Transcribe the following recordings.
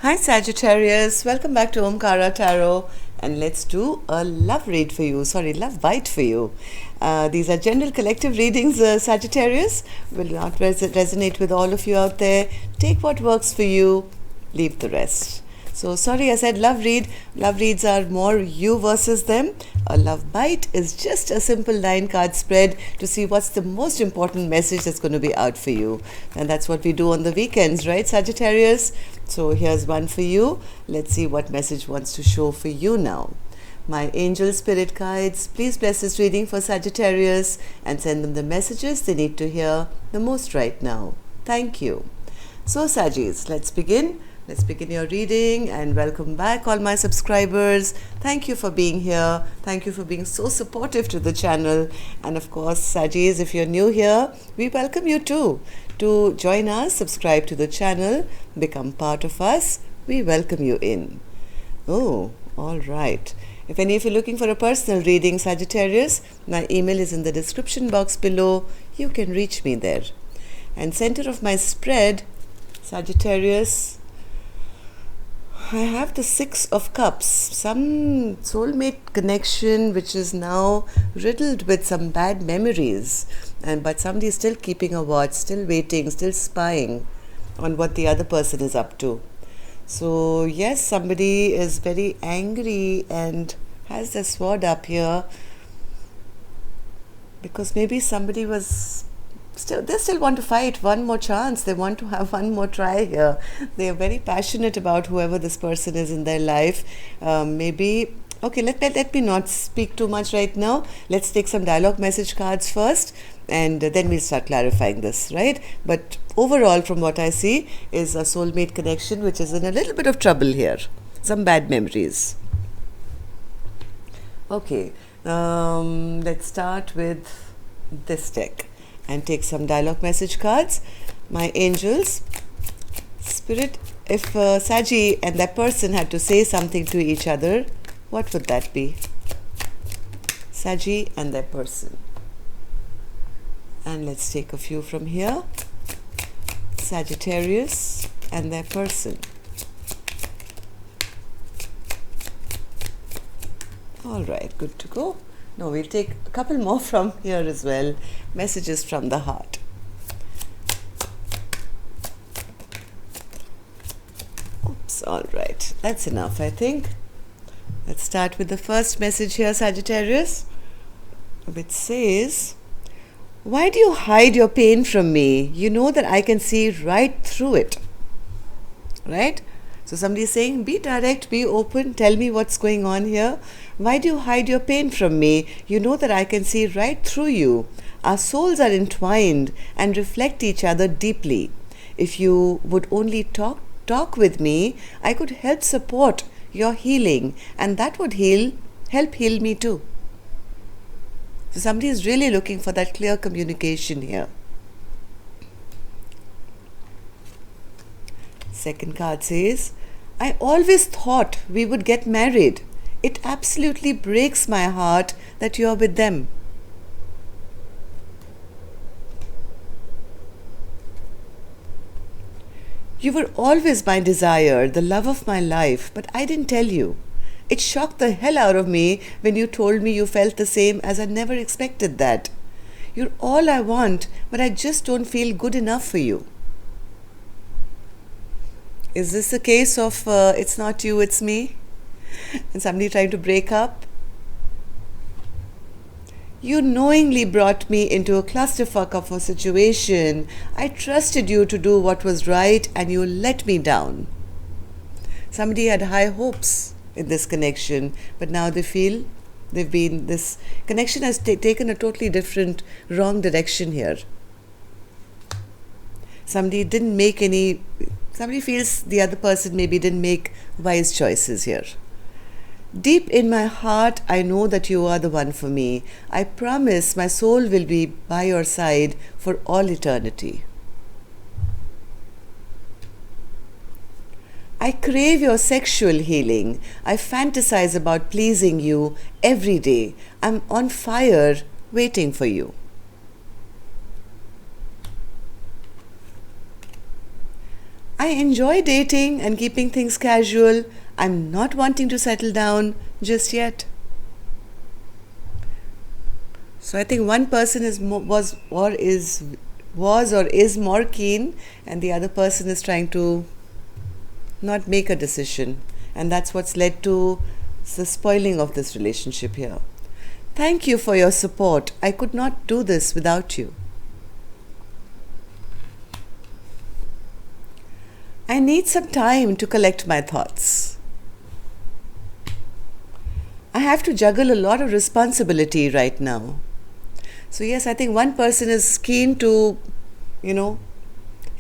Hi Sagittarius, welcome back to Omkara Tarot, and let's do a love read for you. Sorry, love bite for you. These are general collective readings, Sagittarius. Will not resonate with all of you out there. Take what works for you, leave the rest. So sorry, I said love read. Love reads are more you versus them. A love bite is just a simple 9-card spread to see what's the most important message that's going to be out for you. And that's what we do on the weekends, right, Sagittarius? So here's one for you. Let's see what message wants to show for you now. My angel spirit guides, please bless this reading for Sagittarius and send them the messages they need to hear the most right now. Thank you. So Saggis, let's begin. Let's begin your reading, and welcome back all my subscribers. Thank you for being here. Thank you for being so supportive to the channel. And of course, Saggis, if you're new here, we welcome you too to join us, subscribe to the channel, become part of us. We welcome you in. Oh, all right. If any of you are looking for a personal reading, Sagittarius, my email is in the description box below. You can reach me there. And center of my spread, Sagittarius, I have the 6 of Cups, some soulmate connection which is now riddled with some bad memories, but somebody is still keeping a watch, still waiting, still spying on what the other person is up to. So yes, somebody is very angry and has the sword up here because maybe somebody was they still want to fight one more chance. They want to have one more try here. They are very passionate about whoever this person is in their life. Maybe, okay, let me not speak too much right now. Let's take some dialogue message cards first, and then we'll start clarifying this, right? But overall, from what I see, is a soulmate connection which is in a little bit of trouble here. Some bad memories. Okay, let's start with this deck and take some dialogue message cards. My angels, spirit, if Saggy and that person had to say something to each other, what would that be? Saggy and that person. And let's take a few from here. Sagittarius and their person. All right, good to go. No, we'll take a couple more from here as well. Messages from the heart. Oops, all right. That's enough, I think. Let's start with the first message here, Sagittarius, which says, why do you hide your pain from me? You know that I can see right through it. Right? So somebody is saying, be direct, be open, tell me what's going on here. Why do you hide your pain from me? You know that I can see right through you. Our souls are entwined and reflect each other deeply. If you would only talk with me, I could help support your healing, and that would help heal me too. So somebody is really looking for that clear communication here. Second card says, I always thought we would get married. It absolutely breaks my heart that you are with them. You were always my desire, the love of my life, but I didn't tell you. It shocked the hell out of me when you told me you felt the same, as I never expected that. You're all I want, but I just don't feel good enough for you. Is this a case of it's not you, it's me? And somebody trying to break up? You knowingly brought me into a clusterfuck of a situation. I trusted you to do what was right, and you let me down. Somebody had high hopes in this connection, but now they feel this connection has taken a totally different, wrong direction here. Somebody feels the other person maybe didn't make wise choices here. Deep in my heart, I know that you are the one for me. I promise my soul will be by your side for all eternity. I crave your sexual healing. I fantasize about pleasing you every day. I'm on fire waiting for you. I I enjoy dating and keeping things casual. I'm not wanting to settle down just yet. So I think one person was or is more keen, and the other person is trying to not make a decision, and that's what's led to the spoiling of this relationship here. Thank you for your support. I could not do this without you. I need some time to collect my thoughts. I have to juggle a lot of responsibility right now. So yes, I think one person is keen to,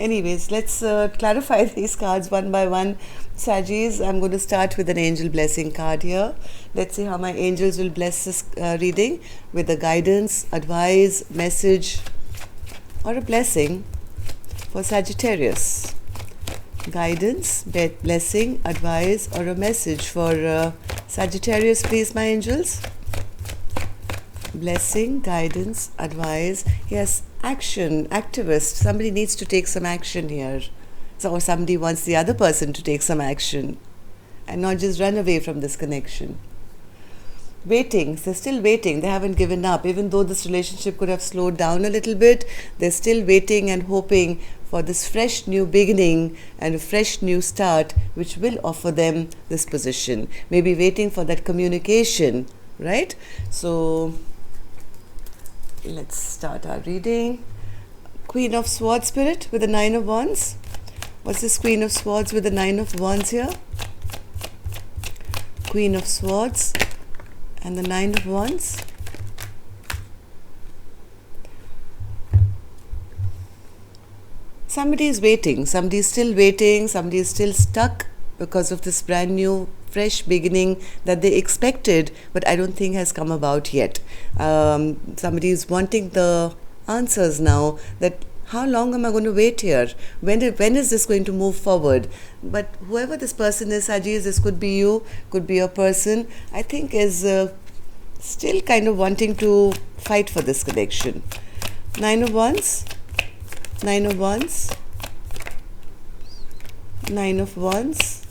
anyways, let's clarify these cards one by one. Saggis, I'm going to start with an angel blessing card here. Let's see how my angels will bless this reading with a guidance, advice, message, or a blessing for Sagittarius. Guidance, blessing, advice, or a message for Sagittarius, please, my angels. Blessing, guidance, advice. Yes, action, activist. Somebody needs to take some action here. Or somebody wants the other person to take some action and not just run away from this connection. Waiting. They're still waiting. They haven't given up. Even though this relationship could have slowed down a little bit, they're still waiting and hoping for this fresh new beginning and a fresh new start, which will offer them this position. Maybe waiting for that communication, right? So let's start our reading. Queen of Swords spirit with the Nine of Wands. What's this Queen of Swords with the Nine of Wands here? Queen of Swords and the Nine of Wands. Somebody is waiting. Somebody is still waiting. Somebody is still stuck because of this brand new, fresh beginning that they expected, but I don't think has come about yet. Somebody is wanting the answers now that how long am I going to wait here? When is this going to move forward? But whoever this person is, Saggis, this could be you, could be a person, I think is still kind of wanting to fight for this connection. Nine of Wands, Nine of Wands, Nine of Wands.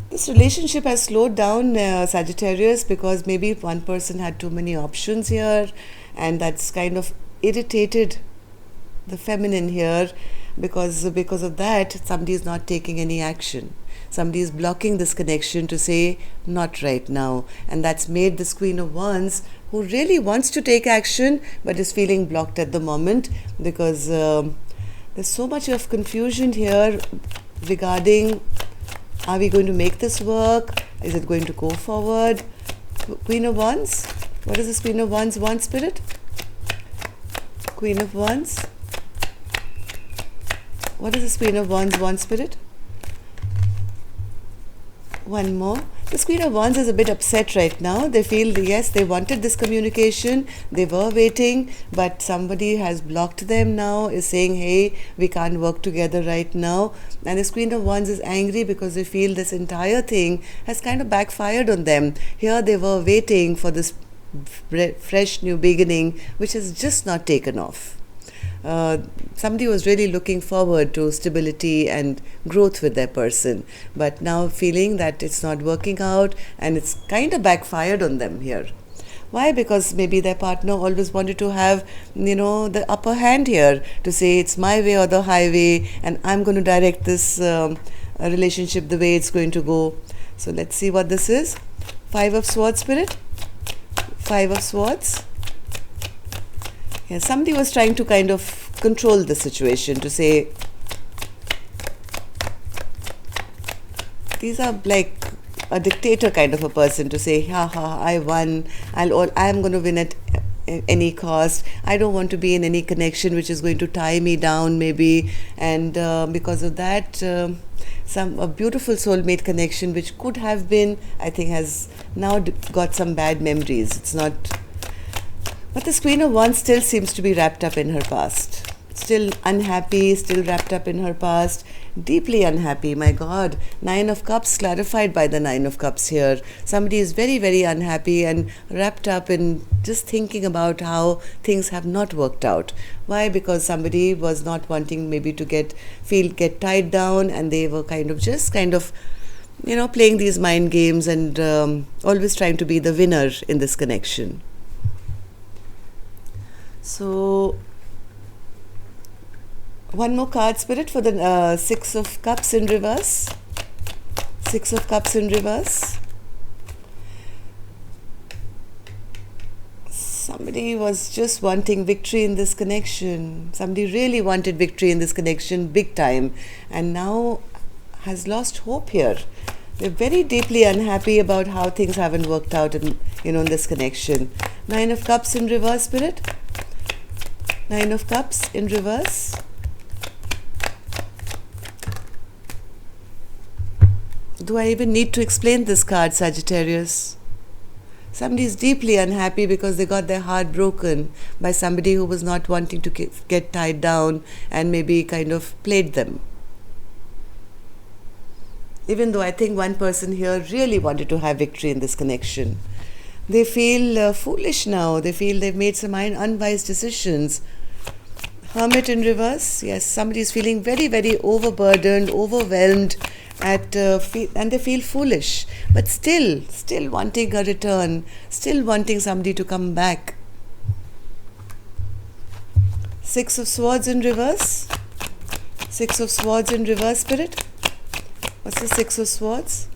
This relationship has slowed down, Sagittarius, because maybe one person had too many options here, and that's kind of irritated the feminine here, because of that somebody is not taking any action. Somebody is blocking this connection to say not right now, and that's made this Queen of Wands, who really wants to take action but is feeling blocked at the moment, because there's so much of confusion here regarding, are we going to make this work? Is it going to go forward? Queen of Wands. What is this Queen of Wands want, spirit? Queen of Wands. What is this Queen of Wands want, spirit? One more. This Queen of Wands is a bit upset right now. They feel, yes, they wanted this communication. They were waiting, but somebody has blocked them now, is saying, hey, we can't work together right now. And this Queen of Wands is angry because they feel this entire thing has kind of backfired on them. Here they were waiting for this fresh new beginning, which has just not taken off. Somebody was really looking forward to stability and growth with their person, but now feeling that it's not working out and it's kind of backfired on them here. Why? Because maybe their partner always wanted to have, the upper hand here, to say it's my way or the highway, and I'm going to direct this relationship the way it's going to go. So let's see what this is. Five of Swords, spirit. Five of Swords. Yeah, somebody was trying to kind of control the situation, to say, these are like a dictator kind of a person, to say, I won, I'm going to win at any cost. I don't want to be in any connection which is going to tie me down maybe, and because of that, a beautiful soulmate connection which could have been, I think, has now got some bad memories. It's not. But this Queen of Wands still seems to be wrapped up in her past. still unhappy, still wrapped up in her past, deeply unhappy. My God, Nine of Cups clarified by the Nine of Cups here. Somebody is very, very unhappy and wrapped up in just thinking about how things have not worked out. Why? Because somebody was not wanting maybe to get tied down, and they were kind of playing these mind games and always trying to be the winner in this connection. So, one more card, Spirit, for the Six of Cups in reverse. Six of Cups in reverse. Somebody was just wanting victory in this connection. Somebody really wanted victory in this connection big time, and now has lost hope here. They're very deeply unhappy about how things haven't worked out in this connection. Nine of Cups in reverse, Spirit. Nine of Cups in reverse. Do I even need to explain this card, Sagittarius? Somebody is deeply unhappy because they got their heart broken by somebody who was not wanting to get tied down and maybe kind of played them. Even though I think one person here really wanted to have victory in this connection. They feel foolish now. They feel they've made some unwise decisions. Hermit in reverse. Yes, somebody is feeling very, very overburdened, overwhelmed, and they feel foolish. But still wanting a return, still wanting somebody to come back. Six of Swords in reverse. Six of Swords in reverse, Spirit. What's the Six of Swords?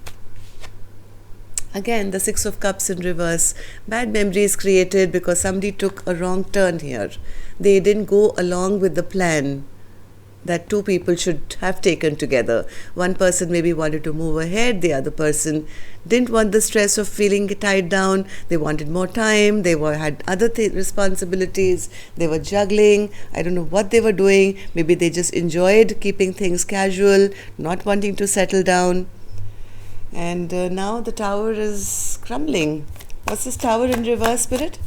Again, the Six of Cups in reverse. Bad memories created because somebody took a wrong turn here. They didn't go along with the plan that two people should have taken together. One person maybe wanted to move ahead, the other person didn't want the stress of feeling tied down. They wanted more time, they had other responsibilities, they were juggling. I don't know what they were doing. Maybe they just enjoyed keeping things casual, not wanting to settle down. And now the Tower is crumbling. What's this Tower in reverse, Spirit?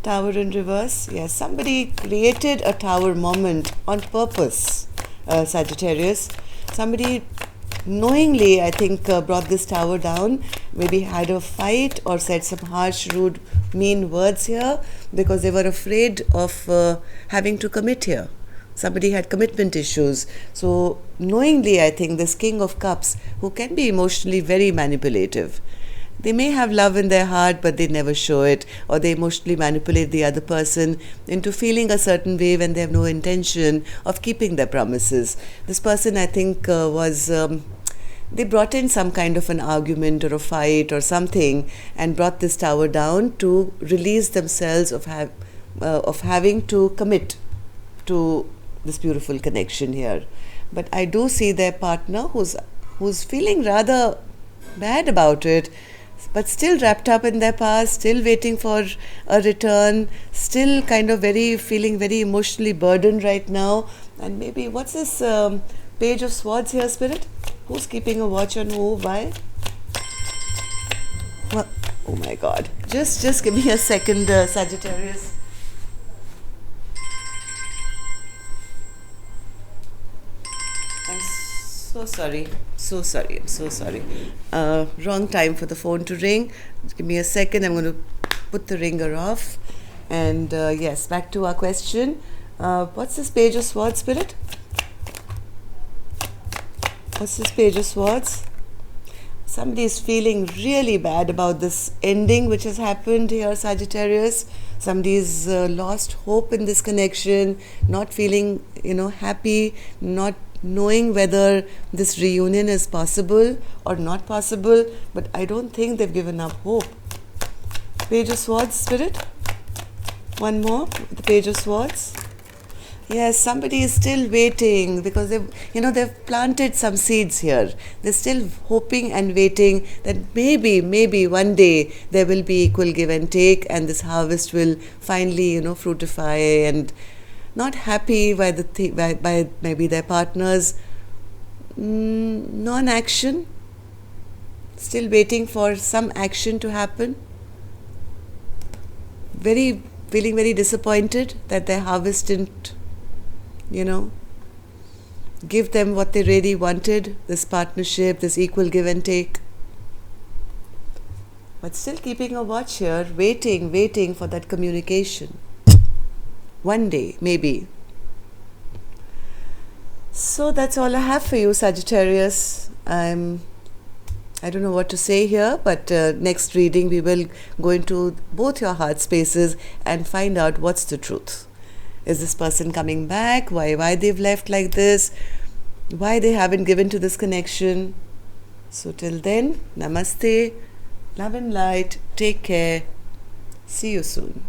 Tower in reverse. Yes, somebody created a tower moment on purpose, Sagittarius. Somebody knowingly, I think, brought this tower down, maybe had a fight or said some harsh, rude, mean words here because they were afraid of having to commit here. Somebody had commitment issues. So knowingly, I think this King of Cups, who can be emotionally very manipulative, they may have love in their heart, but they never show it, or they emotionally manipulate the other person into feeling a certain way when they have no intention of keeping their promises. This person, I think, they brought in some kind of an argument or a fight or something and brought this tower down to release themselves of having to commit to this beautiful connection here. But I do see their partner who's feeling rather bad about it, but still wrapped up in their past, still waiting for a return, still kind of feeling very emotionally burdened right now. And maybe, what's this Page of Swords here, Spirit? Who's keeping a watch on who? Why? Well, oh my God. Just give me a second, Sagittarius. I'm so sorry. Wrong time for the phone to ring. Give me a second. I'm going to put the ringer off. And yes, back to our question. What's this Page of Swords, Spirit? What's this Page of Swords? Somebody is feeling really bad about this ending which has happened here, Sagittarius. Somebody's lost hope in this connection, not feeling, happy, not knowing whether this reunion is possible or not possible, but I don't think they've given up hope. Page of Swords, Spirit. One more, the Page of Swords. Yes, somebody is still waiting because they've planted some seeds here. They're still hoping and waiting that maybe one day there will be equal give and take, and this harvest will finally, fructify. And not happy by maybe their partner's non-action, still waiting for some action to happen. Very feeling very disappointed that their harvest didn't, give them what they really wanted, this partnership, this equal give and take. But still keeping a watch here, waiting for that communication. One day, maybe. So that's all I have for you, Sagittarius. I don't know what to say here, but next reading we will go into both your heart spaces and find out what's the truth. Is this person coming back? Why they've left like this? Why they haven't given to this connection? So till then, namaste, love and light, take care, see you soon.